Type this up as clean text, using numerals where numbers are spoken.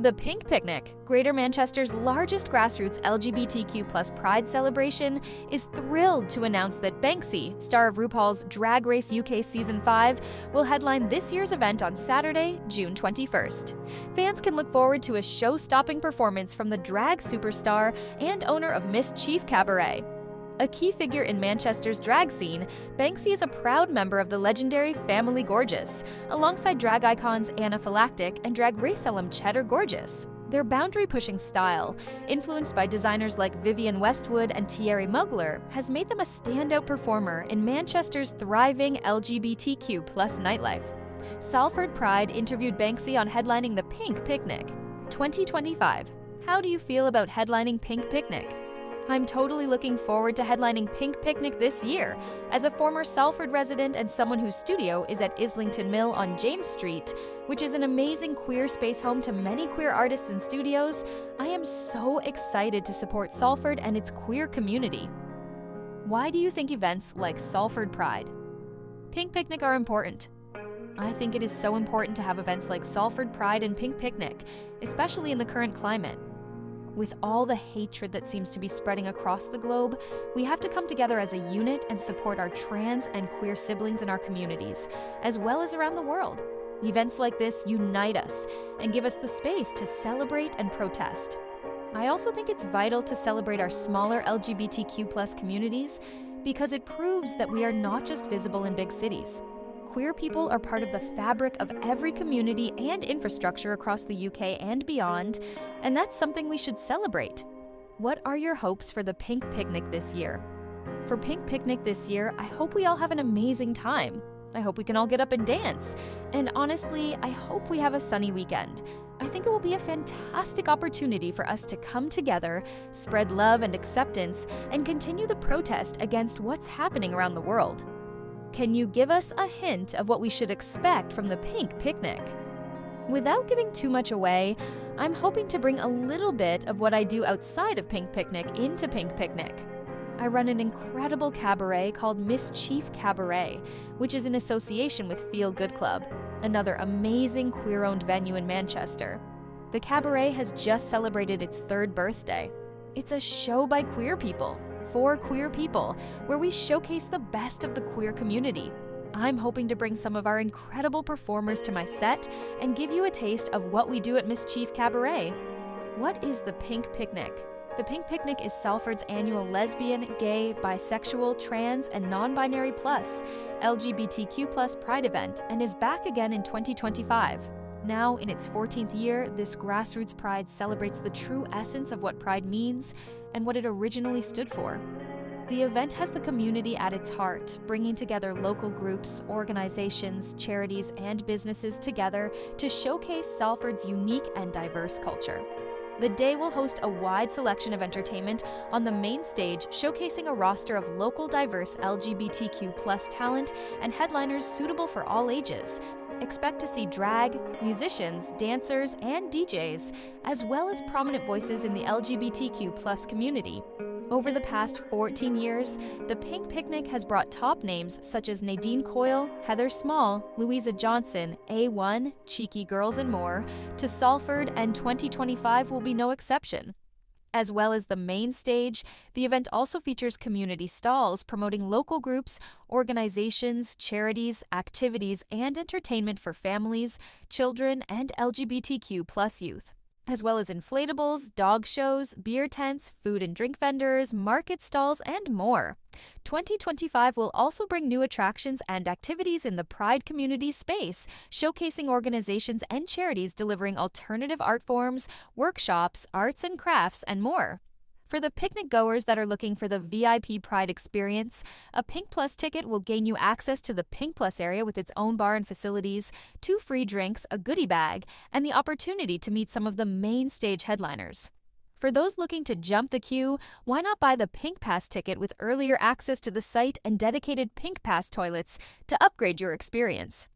The Pink Picnic, Greater Manchester's largest grassroots LGBTQ+ pride celebration, is thrilled to announce that Banksie, star of RuPaul's Drag Race UK Season 5, will headline this year's event on Saturday, June 21st. Fans can look forward to a show-stopping performance from the drag superstar and owner of Mischief Cabaret. A key figure in Manchester's drag scene, Banksie is a proud member of the legendary Family Gorgeous, alongside drag icons Anna Phylactic and Drag Race alum Cheddar Gorgeous. Their boundary-pushing style, influenced by designers like Vivienne Westwood and Thierry Mugler, has made them a standout performer in Manchester's thriving LGBTQ+ nightlife. Salford Pride interviewed Banksie on headlining the Pink Picnic. 2025. How do you feel about headlining Pink Picnic? I'm totally looking forward to headlining Pink Picnic this year. As a former Salford resident and someone whose studio is at Islington Mill on James Street, which is an amazing queer space home to many queer artists and studios, I am so excited to support Salford and its queer community. Why do you think events like Salford Pride, Pink Picnic are important? I think it is so important to have events like Salford Pride and Pink Picnic, especially in the current climate. With all the hatred that seems to be spreading across the globe, we have to come together as a unit and support our trans and queer siblings in our communities, as well as around the world. Events like this unite us and give us the space to celebrate and protest. I also think it's vital to celebrate our smaller LGBTQ+ communities because it proves that we are not just visible in big cities. Queer people are part of the fabric of every community and infrastructure across the UK and beyond, and that's something we should celebrate. What are your hopes for the Pink Picnic this year? For Pink Picnic this year, I hope we all have an amazing time. I hope we can all get up and dance. And honestly, I hope we have a sunny weekend. I think it will be a fantastic opportunity for us to come together, spread love and acceptance, and continue the protest against what's happening around the world. Can you give us a hint of what we should expect from the Pink Picnic? Without giving too much away, I'm hoping to bring a little bit of what I do outside of Pink Picnic into Pink Picnic. I run an incredible cabaret called Mischief Cabaret, which is in association with Feel Good Club, another amazing queer-owned venue in Manchester. The cabaret has just celebrated its 3rd birthday. It's a show by queer people, for queer people, where we showcase the best of the queer community. I'm hoping to bring some of our incredible performers to my set and give you a taste of what we do at Mischief Cabaret. What is the Pink Picnic? The Pink Picnic is Salford's annual lesbian, gay, bisexual, trans, and non-binary plus LGBTQ+ pride event and is back again in 2025. Now, in its 14th year, this grassroots pride celebrates the true essence of what pride means and what it originally stood for. The event has the community at its heart, bringing together local groups, organizations, charities, and businesses together to showcase Salford's unique and diverse culture. The day will host a wide selection of entertainment on the main stage, showcasing a roster of local diverse LGBTQ+ talent and headliners suitable for all ages. Expect to see drag, musicians, dancers, and DJs, as well as prominent voices in the LGBTQ+ community. Over the past 14 years, the Pink Picnic has brought top names such as Nadine Coyle, Heather Small, Louisa Johnson, A1, Cheeky Girls, and more to Salford, and 2025 will be no exception. As well as the main stage, the event also features community stalls promoting local groups, organizations, charities, activities, and entertainment for families, children, and LGBTQ+ youth, as well as inflatables, dog shows, beer tents, food and drink vendors, market stalls, and more. 2025 will also bring new attractions and activities in the Pride community space, showcasing organizations and charities delivering alternative art forms, workshops, arts and crafts, and more. For the picnic goers that are looking for the VIP Pride experience, a Pink Plus ticket will gain you access to the Pink Plus area with its own bar and facilities, 2 free drinks, a goodie bag, and the opportunity to meet some of the main stage headliners. For those looking to jump the queue, why not buy the Pink Pass ticket with earlier access to the site and dedicated Pink Pass toilets to upgrade your experience?